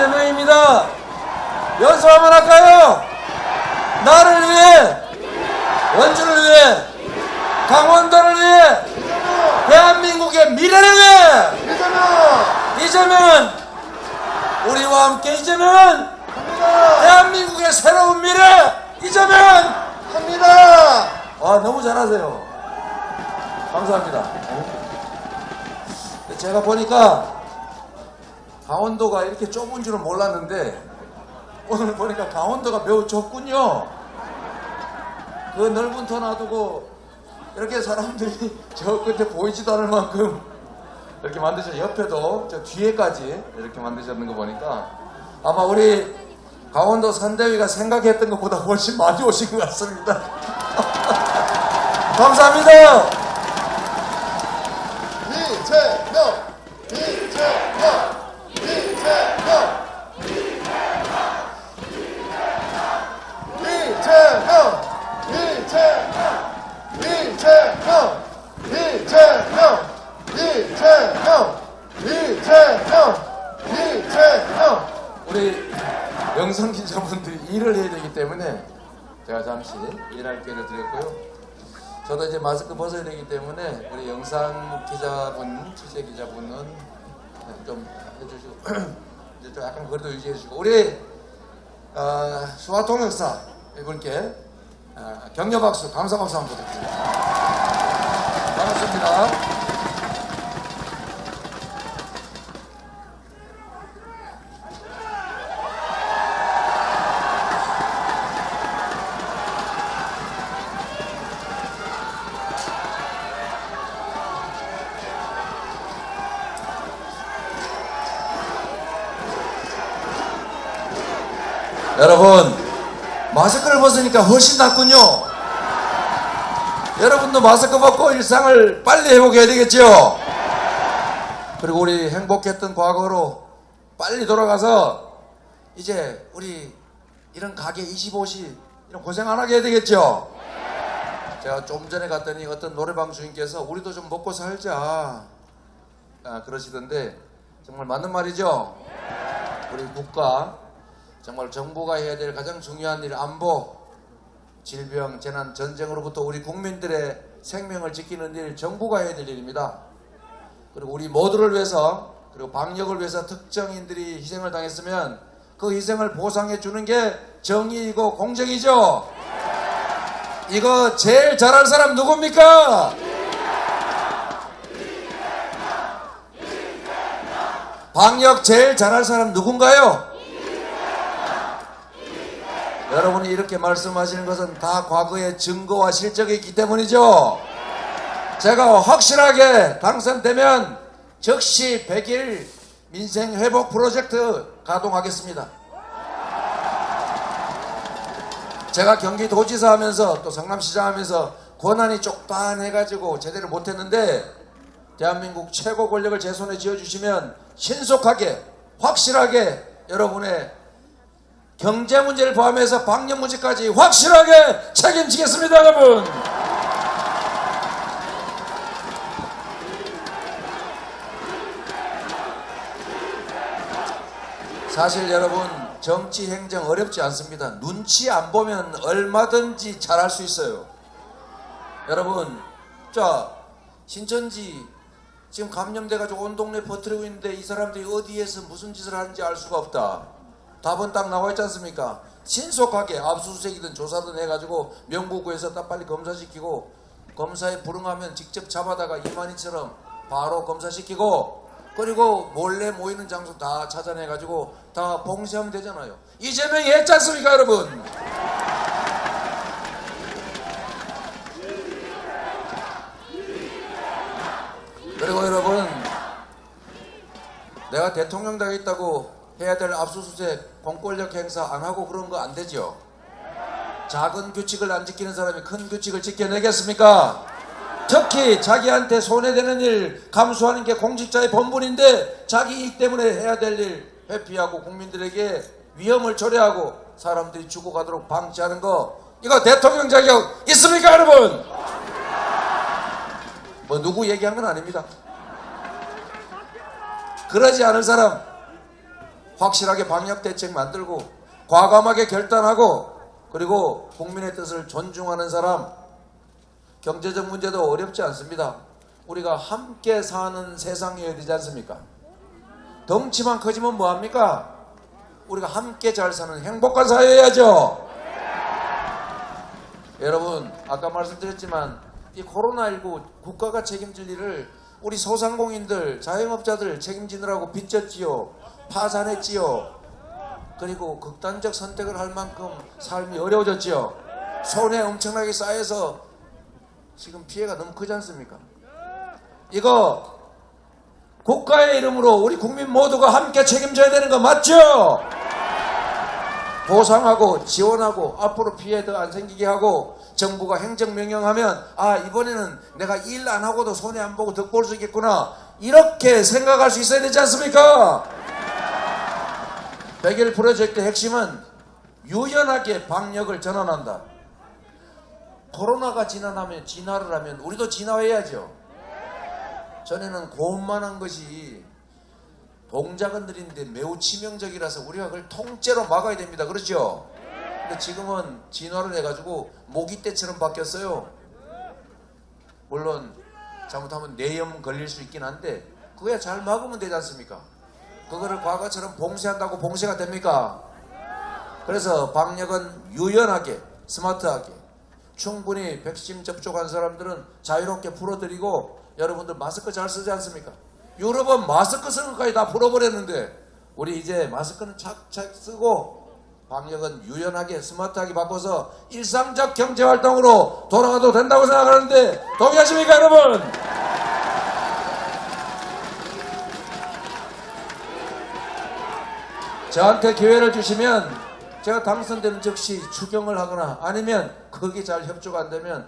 이재명입니다. 연습 한번 할까요? 나를 위해, 원주를 위해, 강원도를 위해, 대한민국의 미래를 위해 이재명은 우리와 함께 이재명은 대한민국의 새로운 미래 이재명은 합니다. 너무 잘하세요. 감사합니다. 제가 보니까 강원도가 이렇게 좁은 줄은 몰랐는데 오늘 보니까 강원도가 매우 좁군요. 그 넓은 터 놔두고 이렇게 사람들이 저 끝에 보이지도 않을 만큼 이렇게 만드셨, 옆에도 저 뒤에까지 이렇게 만드셨는 거 보니까 아마 우리 강원도 선대위가 생각했던 것보다 훨씬 많이 오신 것 같습니다. 감사합니다. 우리 영상 기자분들이 일을 해야 되기 때문에 제가 잠시 일할 기회를 드렸고요. 저도 이제 마스크 벗어야 되기 때문에 우리 영상 기자분, 취재 기자분은 좀 해주시고 이제 좀 약간 거리도 유지해 주시고 우리 수화통역사 이분께 격려 박수, 감사 박수 한번 부탁드립니다. 반갑습니다. 여러분, 마스크를 벗으니까 훨씬 낫군요. 여러분도 마스크 벗고 일상을 빨리 회복해야 되겠죠. 그리고 우리 행복했던 과거로 빨리 돌아가서 이제 우리 이런 가게 25시 이런 고생 안 하게 해야 되겠죠. 제가 좀 전에 갔더니 어떤 노래방 주인께서 우리도 좀 먹고 살자 그러시던데 정말 맞는 말이죠. 우리 국가 정말 정부가 해야 될 가장 중요한 일, 안보, 질병, 재난, 전쟁으로부터 우리 국민들의 생명을 지키는 일, 정부가 해야 될 일입니다. 그리고 우리 모두를 위해서, 그리고 방역을 위해서 특정인들이 희생을 당했으면 그 희생을 보상해 주는 게 정의이고 공정이죠. 이거 제일 잘할 사람 누굽니까? 방역 제일 잘할 사람 누군가요? 여러분이 이렇게 말씀하시는 것은 다 과거의 증거와 실적이 있기 때문이죠. 제가 확실하게 당선되면 즉시 100일 민생회복 프로젝트 가동하겠습니다. 제가 경기도지사 하면서 또 성남시장 하면서 권한이 쪽단해가지고 제대로 못했는데 대한민국 최고 권력을 제 손에 쥐어주시면 신속하게 확실하게 여러분의 경제 문제를 포함해서 방역 문제까지 확실하게 책임지겠습니다, 여러분. 사실 여러분 정치 행정 어렵지 않습니다. 눈치 안 보면 얼마든지 잘할 수 있어요. 여러분, 자 신천지 지금 감염돼가지고 온 동네 퍼뜨리고 있는데 이 사람들이 어디에서 무슨 짓을 하는지 알 수가 없다. 답은 딱 나와 있지 않습니까? 신속하게 압수수색이든 조사든 해가지고 명부구에서 딱 빨리 검사시키고 검사에 불응하면 직접 잡아다가 이만희처럼 바로 검사시키고 그리고 몰래 모이는 장소 다 찾아내가지고 다 봉쇄하면 되잖아요. 이재명이 했지 않습니까, 여러분? 그리고 여러분, 내가 대통령 되겠다고 해야 될 압수수색, 공권력 행사 안 하고 그런 거 안 되죠. 작은 규칙을 안 지키는 사람이 큰 규칙을 지켜내겠습니까? 특히 자기한테 손해되는 일 감수하는 게 공직자의 본분인데 자기 이익 때문에 해야 될 일 회피하고 국민들에게 위험을 초래하고 사람들이 죽어가도록 방치하는 거, 이거 대통령 자격 있습니까, 여러분? 뭐 누구 얘기한 건 아닙니다. 그러지 않을 사람, 확실하게 방역 대책 만들고 과감하게 결단하고 그리고 국민의 뜻을 존중하는 사람. 경제적 문제도 어렵지 않습니다. 우리가 함께 사는 세상이어야 되지 않습니까? 덩치만 커지면 뭐합니까? 우리가 함께 잘 사는 행복한 사회여야죠. 여러분 아까 말씀드렸지만 이 코로나19 국가가 책임질 일을 우리 소상공인들 자영업자들 책임지느라고 빚졌지요. 파산했지요. 그리고 극단적 선택을 할 만큼 삶이 어려워졌지요. 손해 엄청나게 쌓여서 지금 피해가 너무 크지 않습니까? 이거 국가의 이름으로 우리 국민 모두가 함께 책임져야 되는 거 맞죠? 보상하고 지원하고 앞으로 피해 더 안 생기게 하고 정부가 행정명령하면 아 이번에는 내가 일 안 하고도 손해 안 보고 덕 볼 수 있겠구나 이렇게 생각할 수 있어야 되지 않습니까? 100일 프로젝트 핵심은 유연하게 방역을 전환한다. 코로나가 진화를 하면 우리도 진화해야죠. 전에는 고음만한 것이 동작은 느린데 매우 치명적이라서 우리가 그걸 통째로 막아야 됩니다. 그렇죠? 근데 지금은 진화를 해가지고 모기떼처럼 바뀌었어요. 물론 잘못하면 뇌염 걸릴 수 있긴 한데 그거야 잘 막으면 되지 않습니까? 그거를 과거처럼 봉쇄한다고 봉쇄가 됩니까? 그래서 방역은 유연하게 스마트하게 충분히 백신 접종한 사람들은 자유롭게 풀어드리고 여러분들 마스크 잘 쓰지 않습니까? 유럽은 마스크 쓰는 것까지 다 풀어버렸는데 우리 이제 마스크는 착착 쓰고 방역은 유연하게 스마트하게 바꿔서 일상적 경제활동으로 돌아가도 된다고 생각하는데 동의하십니까 여러분? 저한테 기회를 주시면 제가 당선되는 즉시 추경을 하거나 아니면 거기 잘 협조가 안 되면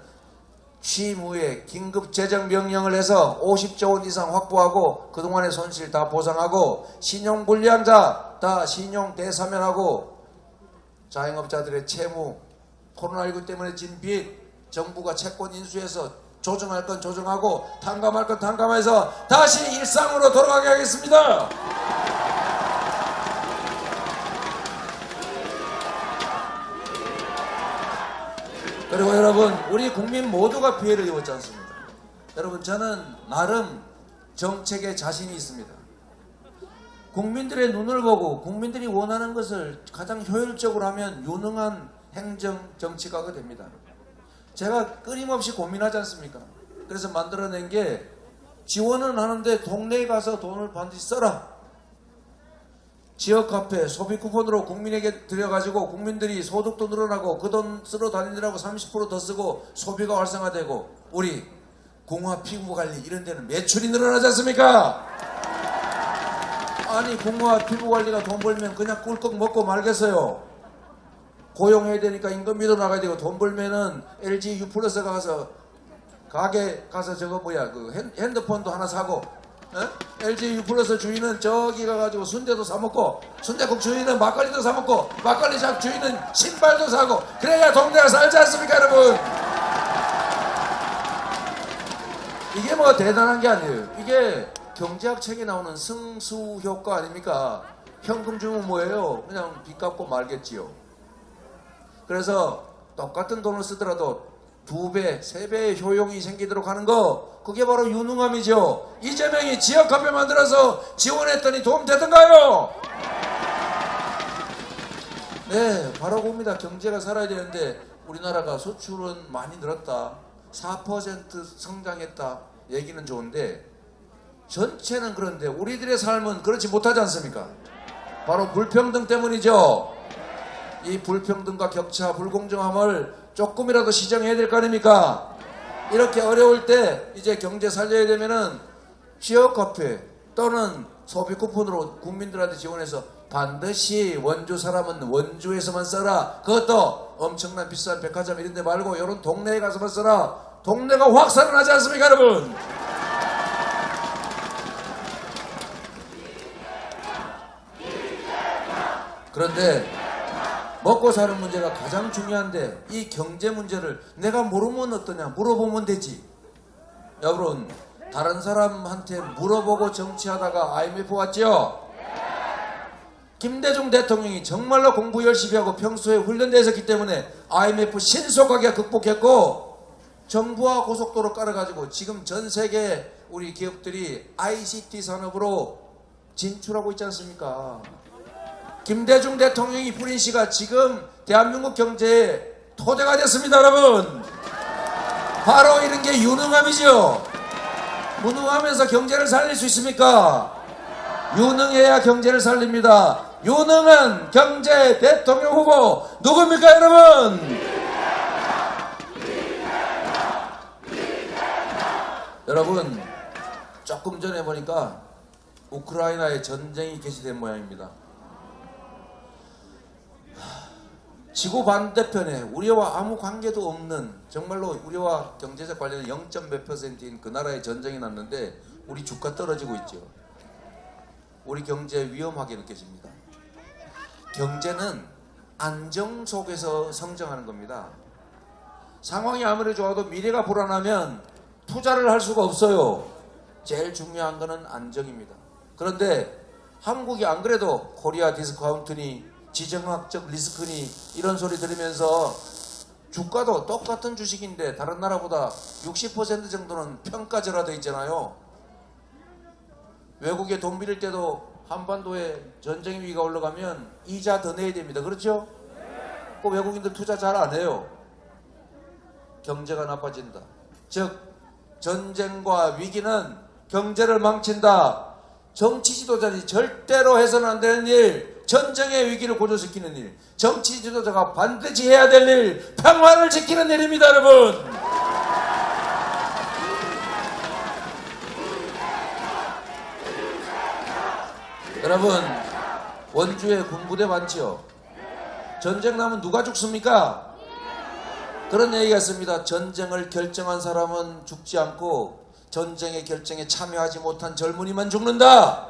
취임 후에 긴급 재정 명령을 해서 50조 원 이상 확보하고 그동안의 손실 다 보상하고 신용 불리한 자 다 신용 대사면하고 자영업자들의 채무 코로나19 때문에 진 빚 정부가 채권 인수해서 조정할 건 조정하고 탕감할 건 탕감해서 다시 일상으로 돌아가게 하겠습니다. 그리고 여러분 우리 국민 모두가 피해를 입었지 않습니까? 여러분 저는 나름 정책에 자신이 있습니다. 국민들의 눈을 보고 국민들이 원하는 것을 가장 효율적으로 하면 유능한 행정 정치가가 됩니다. 제가 끊임없이 고민하지 않습니까? 그래서 만들어낸 게 지원은 하는데 동네에 가서 돈을 반드시 써라. 지역 카페 소비 쿠폰으로 국민에게 드려가지고 국민들이 소득도 늘어나고 그 돈 쓰러 다니느라고 30% 더 쓰고 소비가 활성화되고 우리 공화 피부관리 이런 데는 매출이 늘어나지 않습니까? 아니 공화 피부관리가 돈 벌면 그냥 꿀꺽 먹고 말겠어요. 고용해야 되니까 임금비도 나가야 되고 돈 벌면은 LG U 플러스 가서 가게 가서 저거 뭐야 그 핸드폰도 하나 사고 LG U 플러스 주인은 저기 가가지고 순대도 사먹고 순대국 주인은 막걸리도 사먹고 막걸리샵 주인은 신발도 사고 그래야 동네가 살지 않습니까 여러분? 이게 뭐 대단한 게 아니에요. 이게 경제학 책에 나오는 승수 효과 아닙니까? 현금 주면 뭐예요? 그냥 빚 갚고 말겠지요. 그래서 똑같은 돈을 쓰더라도 2배, 3배의 효용이 생기도록 하는 거 그게 바로 유능함이죠. 이재명이 지역카페 만들어서 지원했더니 도움 되던가요? 네, 바로 봅니다. 경제가 살아야 되는데 우리나라가 수출은 많이 늘었다. 4% 성장했다. 얘기는 좋은데 전체는 그런데 우리들의 삶은 그렇지 못하지 않습니까? 바로 불평등 때문이죠. 이 불평등과 격차, 불공정함을 조금이라도 시정해야 될 거 아닙니까? 이렇게 어려울 때 이제 경제 살려야 되면은 지역 카페 또는 소비 쿠폰으로 국민들한테 지원해서 반드시 원주 사람은 원주에서만 써라. 그것도 엄청난 비싼 백화점 이런 데 말고 이런 동네에 가서만 써라. 동네가 확 살아나지 않습니까 여러분? 그런데 먹고 사는 문제가 가장 중요한데 이 경제 문제를 내가 모르면 어떠냐 물어보면 되지. 여러분 다른 사람한테 물어보고 정치하다가 IMF 왔죠? 김대중 대통령이 정말로 공부 열심히 하고 평소에 훈련되어 있었기 때문에 IMF 신속하게 극복했고 정부와 고속도로 깔아가지고 지금 전 세계 우리 기업들이 ICT 산업으로 진출하고 있지 않습니까? 김대중 대통령이 부린 씨가 지금 대한민국 경제의 토대가 됐습니다, 여러분. 바로 이런 게 유능함이죠. 무능하면서 경제를 살릴 수 있습니까? 유능해야 경제를 살립니다. 유능한 경제 대통령 후보 누굽니까, 여러분? 여러분, 조금 전에 보니까 우크라이나에 전쟁이 개시된 모양입니다. 지구 반대편에 우리와 아무 관계도 없는, 정말로 우리와 경제적 관련이 0.몇 %인 그 나라에 전쟁이 났는데 우리 주가 떨어지고 있죠. 우리 경제 위험하게 느껴집니다. 경제는 안정 속에서 성장하는 겁니다. 상황이 아무리 좋아도 미래가 불안하면 투자를 할 수가 없어요. 제일 중요한 거는 안정입니다. 그런데 한국이 안 그래도 코리아 디스카운트니 지정학적 리스크니 이런 소리 들으면서 주가도 똑같은 주식인데 다른 나라보다 60% 정도는 평가절하되어 있잖아요. 외국에 돈 빌릴 때도 한반도에 전쟁 위기가 올라가면 이자 더 내야 됩니다. 그렇죠? 그 외국인들 투자 잘 안 해요. 경제가 나빠진다. 즉 전쟁과 위기는 경제를 망친다. 정치 지도자들이 절대로 해서는 안 되는 일, 전쟁의 위기를 고조시키는 일, 정치 지도자가 반드시 해야 될 일, 평화를 지키는 일입니다, 여러분. 여러분, 원주에 군부대 많지요? 전쟁 나면 누가 죽습니까? 그런 얘기가 있습니다. 전쟁을 결정한 사람은 죽지 않고 전쟁의 결정에 참여하지 못한 젊은이만 죽는다.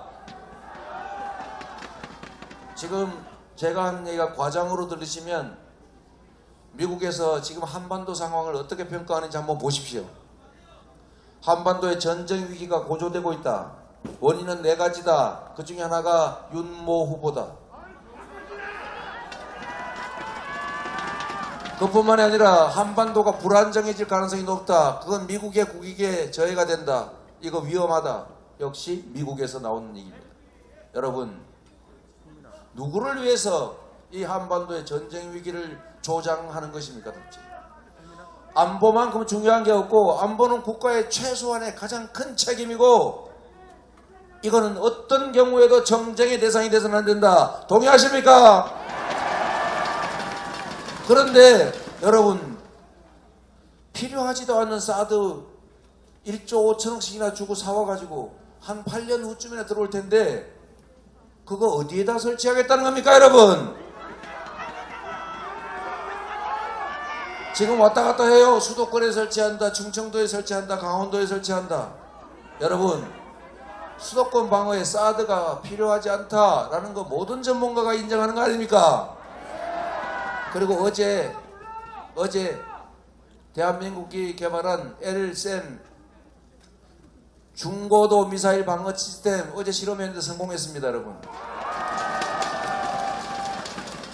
지금 제가 하는 얘기가 과장으로 들리시면 미국에서 지금 한반도 상황을 어떻게 평가하는지 한번 보십시오. 한반도의 전쟁 위기가 고조되고 있다. 원인은 4가지다. 그 중에 하나가 윤모 후보다. 그뿐만이 아니라 한반도가 불안정해질 가능성이 높다. 그건 미국의 국익에 저해가 된다. 이거 위험하다. 역시 미국에서 나오는 얘기입니다. 여러분, 누구를 위해서 이 한반도의 전쟁 위기를 조장하는 것입니까, 도대체? 안보만큼 중요한 게 없고, 안보는 국가의 최소한의 가장 큰 책임이고, 이거는 어떤 경우에도 정쟁의 대상이 돼서는 안 된다. 동의하십니까? 그런데 여러분, 필요하지도 않은 사드 1조 5천억씩이나 주고 사와가지고 한 8년 후쯤이나 들어올 텐데 그거 어디에다 설치하겠다는 겁니까, 여러분? 지금 왔다 갔다 해요. 수도권에 설치한다, 충청도에 설치한다, 강원도에 설치한다. 여러분, 수도권 방어에 사드가 필요하지 않다라는 거 모든 전문가가 인정하는 거 아닙니까? 그리고 어제 대한민국이 개발한 LSAM 중고도 미사일 방어 시스템 어제 실험했는데 성공했습니다, 여러분.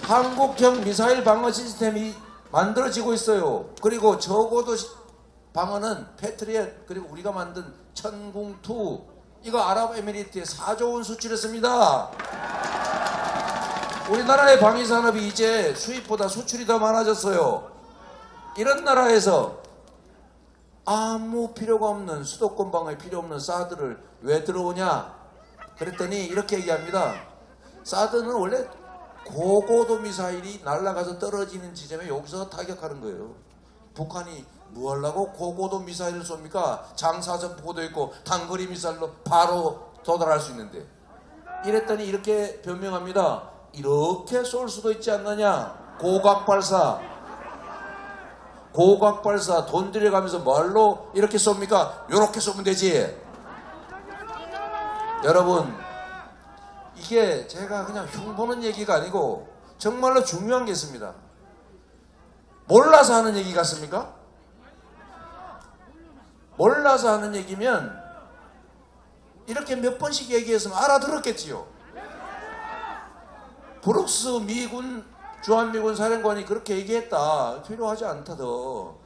한국형 미사일 방어 시스템이 만들어지고 있어요. 그리고 저고도 방어는 패트리엇, 그리고 우리가 만든 천궁2, 이거 아랍에미리트에 4조 원 수출했습니다. 우리나라의 방위산업이 이제 수입보다 수출이 더 많아졌어요. 이런 나라에서 아무 필요가 없는, 수도권 방어에 필요 없는 사드를 왜 들어오냐? 그랬더니 이렇게 얘기합니다. 사드는 원래 고고도 미사일이 날아가서 떨어지는 지점에 여기서 타격하는 거예요. 북한이 뭐 하려고 고고도 미사일을 쏩니까? 장사정포도 있고 단거리 미사일로 바로 도달할 수 있는데. 이랬더니 이렇게 변명합니다. 이렇게 쏠 수도 있지 않느냐? 고각발사 돈 들여가면서 뭘로 이렇게 쏩니까? 요렇게 쏘면 되지. 여러분, 이게 제가 그냥 흉보는 얘기가 아니고 정말로 중요한 게 있습니다. 몰라서 하는 얘기 같습니까? 몰라서 하는 얘기면 이렇게 몇 번씩 얘기했으면 알아들었겠지요. 브룩스 미군 주한미군 사령관이 그렇게 얘기했다. 필요하지 않다 더.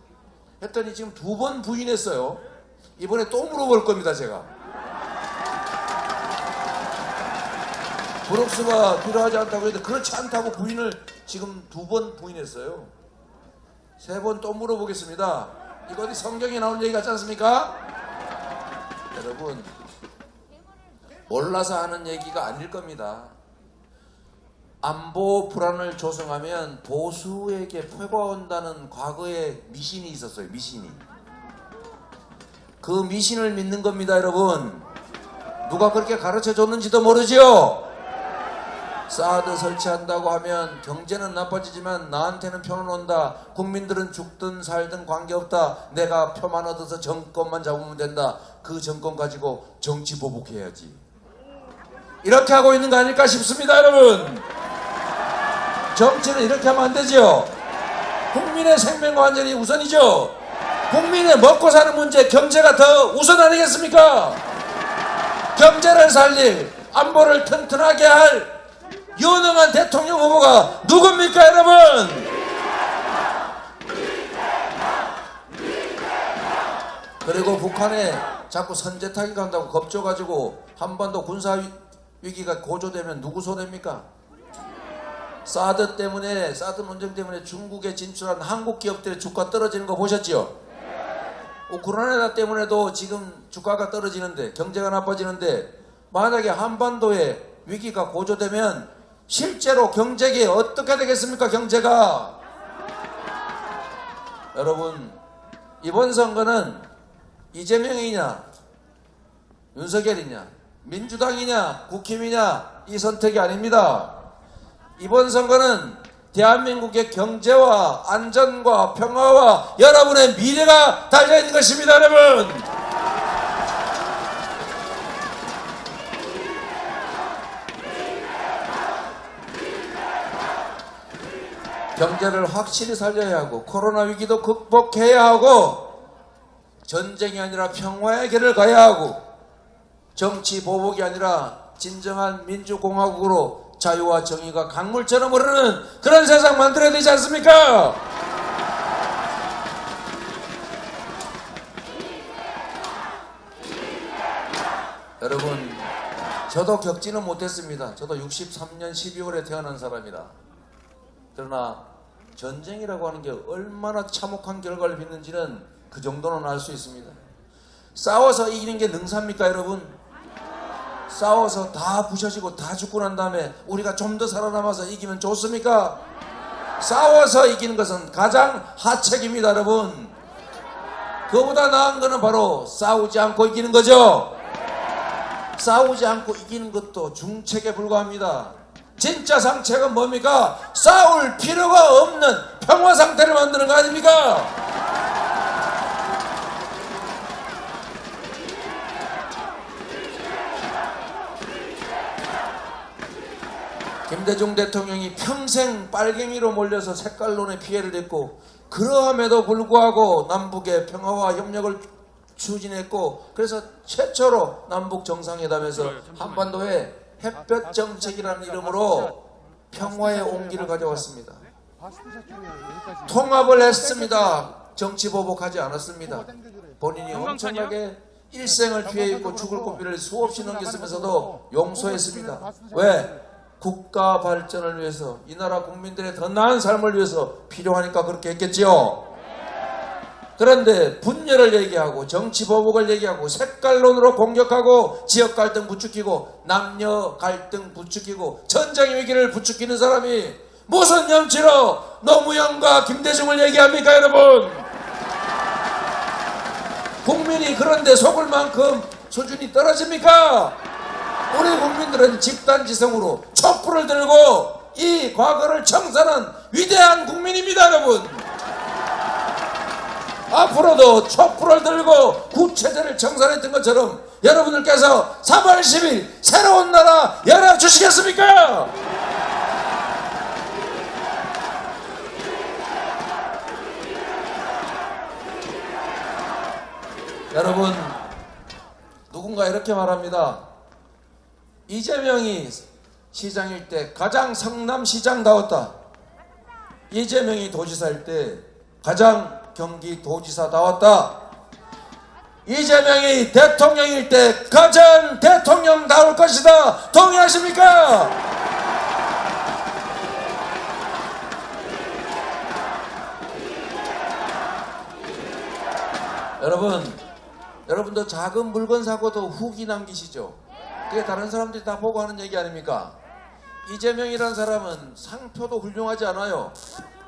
했더니 지금 2번 부인했어요. 이번에 또 물어볼 겁니다 제가. 브룩스가 필요하지 않다고 해도 그렇지 않다고 부인을 지금 2번 부인했어요. 3번 또 물어보겠습니다. 이거 어디 성경에 나온 얘기 같지 않습니까? 여러분 몰라서 하는 얘기가 아닐 겁니다. 안보 불안을 조성하면 보수에게 표가 온다는 과거에 미신이 있었어요. 미신이. 그 미신을 믿는 겁니다 여러분. 누가 그렇게 가르쳐 줬는지도 모르지요. 사드 설치한다고 하면 경제는 나빠지지만 나한테는 표는 온다. 국민들은 죽든 살든 관계없다. 내가 표만 얻어서 정권만 잡으면 된다. 그 정권 가지고 정치 보복해야지. 이렇게 하고 있는 거 아닐까 싶습니다 여러분. 정치는 이렇게 하면 안 되죠. 국민의 생명과 안전이 우선이죠. 국민의 먹고 사는 문제, 경제가 더 우선 아니겠습니까? 경제를 살릴, 안보를 튼튼하게 할 유능한 대통령 후보가 누굽니까 여러분? 그리고 북한에 자꾸 선제타기 간다고 겁줘가지고 한반도 군사 위기가 고조되면 누구 손해입니까? 사드 때문에, 사드 논쟁 때문에 중국에 진출한 한국 기업들의 주가 떨어지는 거 보셨죠? 우크라이나 때문에도 지금 주가가 떨어지는데, 경제가 나빠지는데, 만약에 한반도에 위기가 고조되면 실제로 경제계 어떻게 되겠습니까? 경제가. 여러분 이번 선거는 이재명이냐 윤석열이냐 민주당이냐 국힘이냐 이 선택이 아닙니다. 이번 선거는 대한민국의 경제와 안전과 평화와 여러분의 미래가 달려있는 것입니다 여러분. 경제를 확실히 살려야 하고 코로나 위기도 극복해야 하고 전쟁이 아니라 평화의 길을 가야 하고 정치 보복이 아니라 진정한 민주공화국으로 자유와 정의가 강물처럼 흐르는 그런 세상 만들어야 되지 않습니까? 여러분 저도 겪지는 못했습니다. 저도 63년 12월에 태어난 사람이다. 그러나 전쟁이라고 하는 게 얼마나 참혹한 결과를 빚는지는 그 정도는 알 수 있습니다. 싸워서 이기는 게 능사입니까 여러분? 싸워서 다 부셔지고 다 죽고 난 다음에 우리가 좀 더 살아남아서 이기면 좋습니까? 싸워서 이기는 것은 가장 하책입니다 여러분. 그거보다 나은 거는 바로 싸우지 않고 이기는 거죠. 싸우지 않고 이기는 것도 중책에 불과합니다. 진짜 상책은 뭡니까? 싸울 필요가 없는 평화 상태를 만드는 거 아닙니까? 김대중 대통령이 평생 빨갱이로 몰려서 색깔론에 피해를 입고 그러함에도 불구하고 남북의 평화와 협력을 추진했고 그래서 최초로 남북 정상회담에서 한반도에 햇볕 정책이라는 이름으로 평화의 온기를 가져왔습니다. 통합을 했습니다. 정치 보복하지 않았습니다. 본인이 엄청나게 일생을 피해 입고 죽을 고비를 수없이 넘겼으면서도 용서했습니다. 왜? 국가 발전을 위해서 이 나라 국민들의 더 나은 삶을 위해서 필요하니까 그렇게 했겠지요. 그런데 분열을 얘기하고 정치 보복을 얘기하고 색깔론으로 공격하고 지역 갈등 부추기고 남녀 갈등 부추기고 전쟁 위기를 부추기는 사람이 무슨 염치로 노무현과 김대중을 얘기합니까 여러분? 국민이 그런데 속을 만큼 수준이 떨어집니까? 우리 국민들은 집단지성으로 촛불을 들고 이 과거를 청산한 위대한 국민입니다 여러분. 앞으로도 촛불을 들고 구체제를 청산했던 것처럼 여러분들께서 3월 10일 새로운 나라 열어주시겠습니까? 여러분 누군가 이렇게 말합니다. 이재명이 시장일 때 가장 성남시장다웠다. 이재명이 도지사일 때 가장 경기도지사다웠다. 이재명이 대통령일 때 가장 대통령다울 것이다. 동의하십니까? 여러분도 작은 물건 사고도 후기 남기시죠? 그게 다른 사람들이 다 보고 하는 얘기 아닙니까? 이재명이라는 사람은 상표도 훌륭하지 않아요.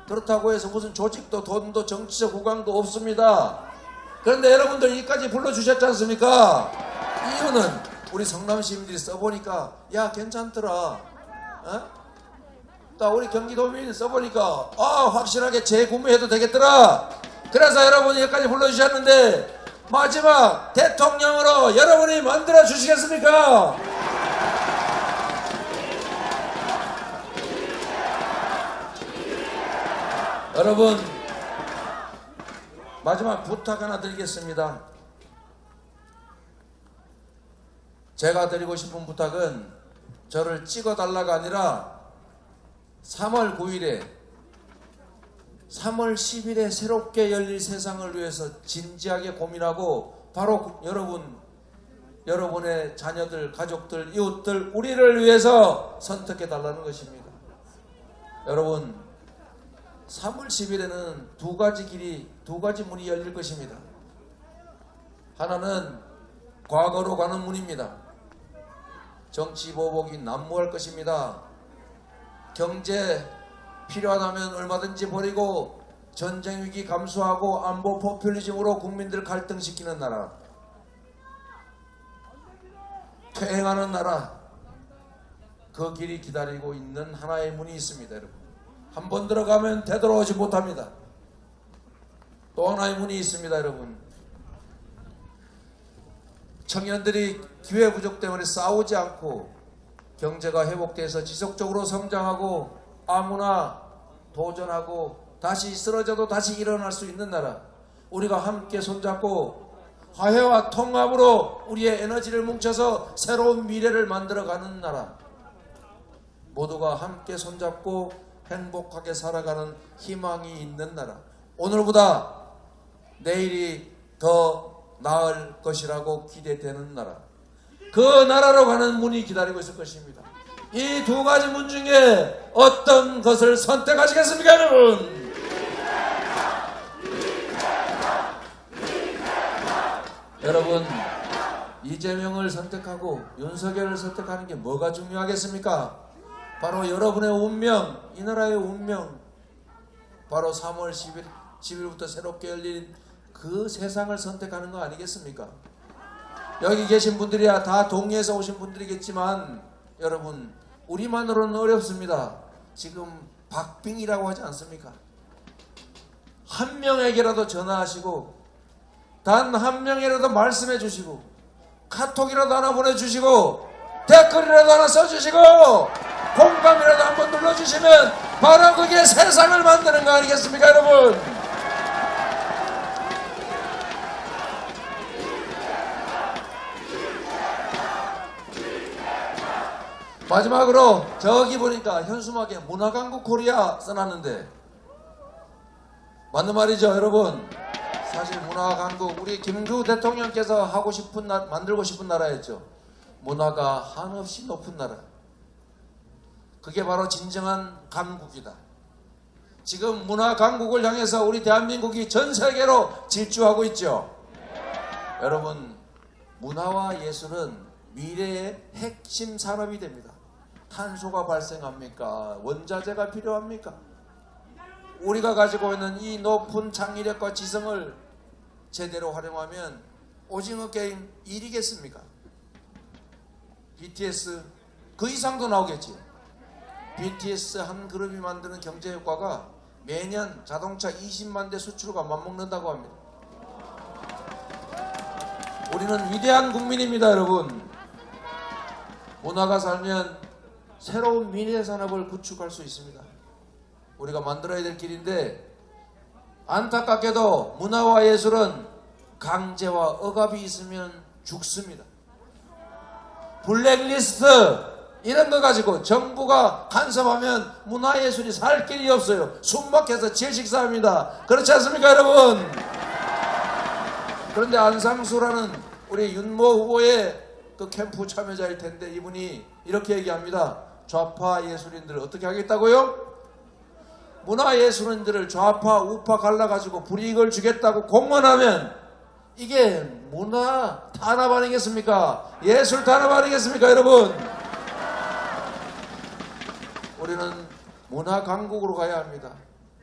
그렇다고 해서 무슨 조직도 돈도 정치적 후광도 없습니다. 그런데 여러분들 여기까지 불러주셨지 않습니까? 이유는 우리 성남 시민들이 써보니까 야 괜찮더라. 어? 또 우리 경기도민이 써보니까 확실하게 재구매해도 되겠더라. 그래서 여러분이 여기까지 불러주셨는데 마지막 대통령으로 여러분이 만들어 주시겠습니까? 여러분 마지막 부탁 하나 드리겠습니다. 제가 드리고 싶은 부탁은 저를 찍어달라가 아니라 3월 9일에 3월 10일에 새롭게 열릴 세상을 위해서 진지하게 고민하고 바로 여러분의 자녀들, 가족들, 이웃들, 우리를 위해서 선택해달라는 것입니다. 여러분 3월 10일에는 두 가지 문이 열릴 것입니다. 하나는 과거로 가는 문입니다. 정치 보복이 난무할 것입니다. 경제 필요하다면 얼마든지 버리고 전쟁 위기 감수하고 안보 포퓰리즘으로 국민들 갈등시키는 나라, 퇴행하는 나라, 그 길이 기다리고 있는 하나의 문이 있습니다. 여러분 한 번 들어가면 되돌아오지 못합니다. 또 하나의 문이 있습니다. 여러분 청년들이 기회 부족 때문에 싸우지 않고 경제가 회복돼서 지속적으로 성장하고 아무나 도전하고 다시 쓰러져도 다시 일어날 수 있는 나라, 우리가 함께 손잡고 화해와 통합으로 우리의 에너지를 뭉쳐서 새로운 미래를 만들어가는 나라, 모두가 함께 손잡고 행복하게 살아가는 희망이 있는 나라, 오늘보다 내일이 더 나을 것이라고 기대되는 나라, 그 나라로 가는 문이 기다리고 있을 것입니다. 이 두 가지 문 중에 어떤 것을 선택하시겠습니까, 여러분? 여러분 이재명을 선택하고 윤석열을 선택하는 게 뭐가 중요하겠습니까? 바로 여러분의 운명, 이 나라의 운명, 바로 3월 10일부터 새롭게 열린 그 세상을 선택하는 거 아니겠습니까? 여기 계신 분들이야 다 동의해서 오신 분들이겠지만 여러분 우리만으로는 어렵습니다. 지금 박빙이라고 하지 않습니까? 한 명에게라도 전화하시고 단 한 명이라도 말씀해 주시고 카톡이라도 하나 보내주시고 댓글이라도 하나 써주시고 공감이라도 한번 눌러주시면 바로 그게 세상을 만드는 거 아니겠습니까, 여러분? 마지막으로 저기 보니까 현수막에 문화강국 코리아 써놨는데 맞는 말이죠, 여러분? 사실 문화강국, 우리 김주 대통령께서 만들고 싶은 나라였죠. 문화가 한없이 높은 나라. 그게 바로 진정한 강국이다. 지금 문화강국을 향해서 우리 대한민국이 전 세계로 질주하고 있죠. 여러분 문화와 예술은 미래의 핵심 산업이 됩니다. 탄소가 발생합니까? 원자재가 필요합니까? 우리가 가지고 있는 이 높은 창의력과 지성을 제대로 활용하면 오징어 게임 1위겠습니까? BTS 그 이상도 나오겠지. BTS 한 그룹이 만드는 경제 효과가 매년 자동차 20만 대 수출과 맞먹는다고 합니다. 우리는 위대한 국민입니다, 여러분. 문화가 살면 새로운 미래 산업을 구축할 수 있습니다. 우리가 만들어야 될 길인데 안타깝게도 문화와 예술은 강제와 억압이 있으면 죽습니다. 블랙리스트, 이런 거 가지고 정부가 간섭하면 문화예술이 살 길이 없어요. 숨막혀서 질식사합니다. 그렇지 않습니까, 여러분? 그런데 안상수라는 우리 윤모 후보의 그 캠프 참여자일 텐데 이분이 이렇게 얘기합니다. 좌파 예술인들을 어떻게 하겠다고요? 문화예술인들을 좌파 우파 갈라가지고 불이익을 주겠다고 공언하면 이게 문화 탄압 아니겠습니까? 예술 탄압 아니겠습니까, 여러분? 우리는 문화 강국으로 가야 합니다.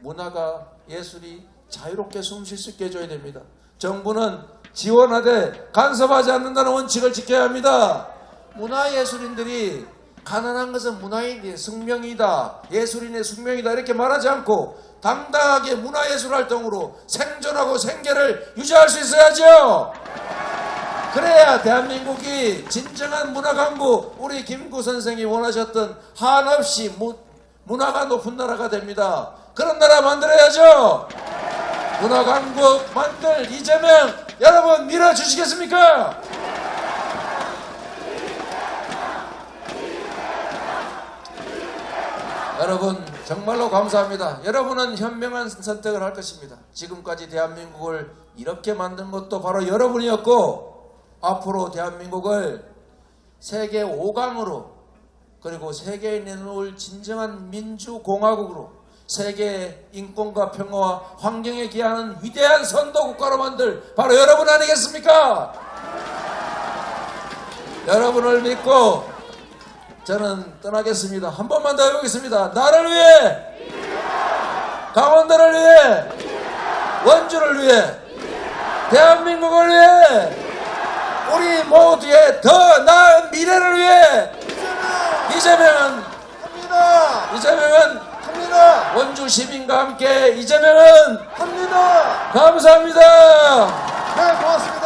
문화가 예술이 자유롭게 숨 쉴 수 있게 해줘야 됩니다. 정부는 지원하되 간섭하지 않는다는 원칙을 지켜야 합니다. 문화예술인들이 가난한 것은 문화인의 숙명이다, 예술인의 숙명이다 이렇게 말하지 않고 당당하게 문화예술 활동으로 생존하고 생계를 유지할 수 있어야죠. 그래야 대한민국이 진정한 문화강국, 우리 김구 선생이 원하셨던 한없이 문화가 높은 나라가 됩니다. 그런 나라 만들어야죠. 문화강국 만들 이재명 여러분 밀어주시겠습니까? 여러분 정말로 감사합니다. 여러분은 현명한 선택을 할 것입니다. 지금까지 대한민국을 이렇게 만든 것도 바로 여러분이었고 앞으로 대한민국을 세계 5강으로 그리고 세계에 내놓을 진정한 민주공화국으로 세계 인권과 평화와 환경에 기하는 위대한 선도국가로 만들 바로 여러분 아니겠습니까? 여러분을 믿고 저는 떠나겠습니다. 한 번만 더 해보겠습니다. 나를 위해, 강원도를 위해, 원주를 위해, 대한민국을 위해, 우리 모두의 더 나은 미래를 위해 이재명은 합니다. 이재명은 합니다. 원주 시민과 함께 이재명은 합니다. 감사합니다. 네, 고맙습니다.